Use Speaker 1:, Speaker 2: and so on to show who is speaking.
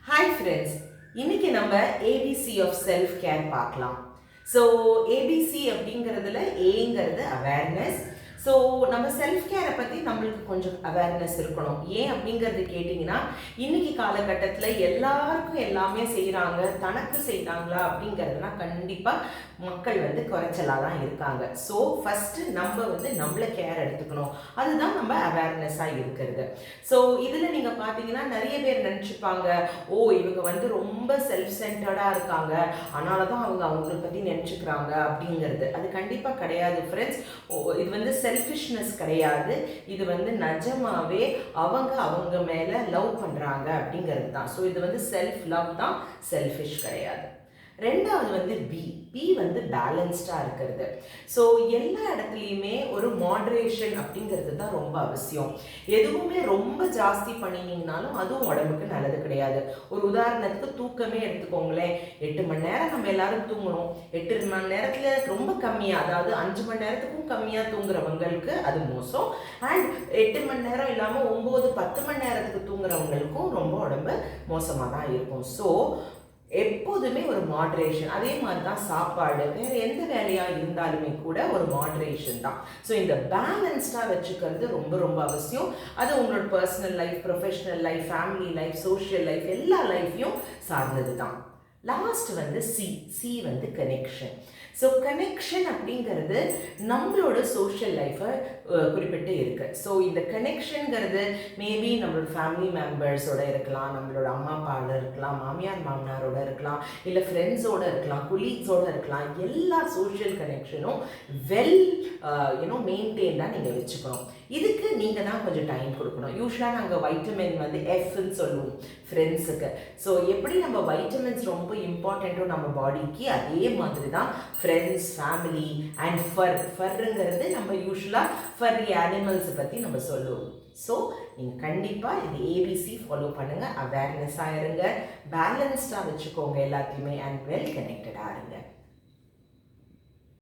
Speaker 1: Hi friends, இன்னைக்கு நம்ம ABC of self care பார்க்கலாம். ஸோ ABC அப்படிங்கிறதுல ஏங்கிறது அவேர்னஸ். ஸோ நம்ம செல்ஃப் கேரை பற்றி நம்மளுக்கு கொஞ்சம் அவேர்னஸ் இருக்கணும். ஏன் அப்படிங்கிறது கேட்டிங்கன்னா, இன்னைக்கு காலகட்டத்தில் எல்லாருக்கும் எல்லாமே செய்கிறாங்க, தனக்கு செய்கிறாங்களா அப்படிங்கிறதுலாம் கண்டிப்பாக மக்கள் குறைச்சலாக தான் இருக்காங்க. ஸோ ஃபஸ்ட்டு நம்ம நம்மளை கேர் எடுத்துக்கணும். அதுதான் நம்ம அவேர்னஸாக இருக்கிறது. ஸோ இதில் நீங்கள் பார்த்தீங்கன்னா நிறைய பேர் நினச்சிப்பாங்க, இவங்க ரொம்ப செல்ஃப் சென்டர்டாக இருக்காங்க, அதனால தான் அவங்கள பற்றி நினச்சிக்கிறாங்க அப்படிங்கிறது. அது கண்டிப்பாக கிடையாது ஃப்ரெண்ட்ஸ். இது செல்ஃபிஷ்னஸ் கிடையாது. இது நிஜமாவே அவங்க மேலே லவ் பண்ணுறாங்க அப்படிங்கிறது தான். ஸோ இது செல்ஃப் லவ் தான், செல்ஃபிஷ் கிடையாது. ரெண்டாவது பி பேலன்ஸ்டாக இருக்கிறது. ஸோ எல்லா இடத்துலையுமே ஒரு மாட்ரேஷன் அப்படிங்கிறது தான் ரொம்ப அவசியம். எதுவுமே ரொம்ப ஜாஸ்தி பண்ணினீங்கனாலும் அதுவும் உடம்புக்கு நல்லது கிடையாது. ஒரு உதாரணத்துக்கு தூக்கமே எடுத்துக்கோங்களேன். 8 மணி நேரம் நம்ம எல்லாரும் தூங்கணும். 8 மணி நேரத்தில் ரொம்ப கம்மியாக, அதாவது 5 மணி நேரத்துக்கும் கம்மியாக தூங்குறவங்களுக்கு அது மோசம். அண்ட் 8 மணி நேரம் இல்லாமல் 9-10 மணி நேரத்துக்கு தூங்குறவங்களுக்கும் ரொம்ப உடம்பு மோசமாக தான் இருக்கும். ஸோ எப்போதுமே ஒரு மாட்ரேஷன். அதே மாதிரி தான் சாப்பாடு, வேறு எந்த வேலையாக இருந்தாலுமே கூட ஒரு மாட்ரேஷன் தான். ஸோ இந்த பேலன்ஸ்டாக வச்சுக்கிறது ரொம்ப ரொம்ப அவசியம். அது உங்களோட personal life, professional life, family life, social life எல்லா லைஃப்பையும் சார்ந்தது தான். Last C connection. So connection அப்படிங்கிறது நம்மளோட சோஷியல் லைஃப்பை குறிப்பிட்டு இருக்கு. ஸோ இந்த கனெக்ஷனுங்கிறது மேபி நம்மளோட ஃபேமிலி மெம்பர்ஸோட இருக்கலாம், நம்மளோட அம்மா அப்பாவோட இருக்கலாம், மாமியார் மாமனாரோட இருக்கலாம், இல்லை ஃப்ரெண்ட்ஸோடு இருக்கலாம், கொலீக்ஸோடு இருக்கலாம். எல்லா சோஷியல் கனெக்ஷனும் வெல் மெயின்டைன்டாக நீங்கள் வச்சுக்கணும். இதுக்கு நீங்கள் தான் கொஞ்சம் டைம் கொடுக்கணும். யூஸ்வலாக நாங்கள் வைட்டமின் எஃப்ன்னு சொல்லுவோம் ஃப்ரெண்ட்ஸுக்கு. ஸோ எப்படி நம்ம வைட்டமின்ஸ் ரொம்ப இம்பார்ட்டண்ட்டோ நம்ம பாடிக்கு, அதே மாதிரி தான் ஃப்ரெண்ட்ஸ், ஃபேமிலி அண்ட் ஃபர்ங்கிறது நம்ம யூஸ்வலாக ஃபர்ரி அனிமல்ஸை பற்றி நம்ம சொல்லுவோம். ஸோ நீங்கள் கண்டிப்பாக இது ABC ஃபாலோ பண்ணுங்கள். அவேர்னஸாக இருங்க, பேலன்ஸ்டாக வச்சுக்கோங்க எல்லாத்தையுமே, அண்ட் வெல் கனெக்டடாக இருங்க.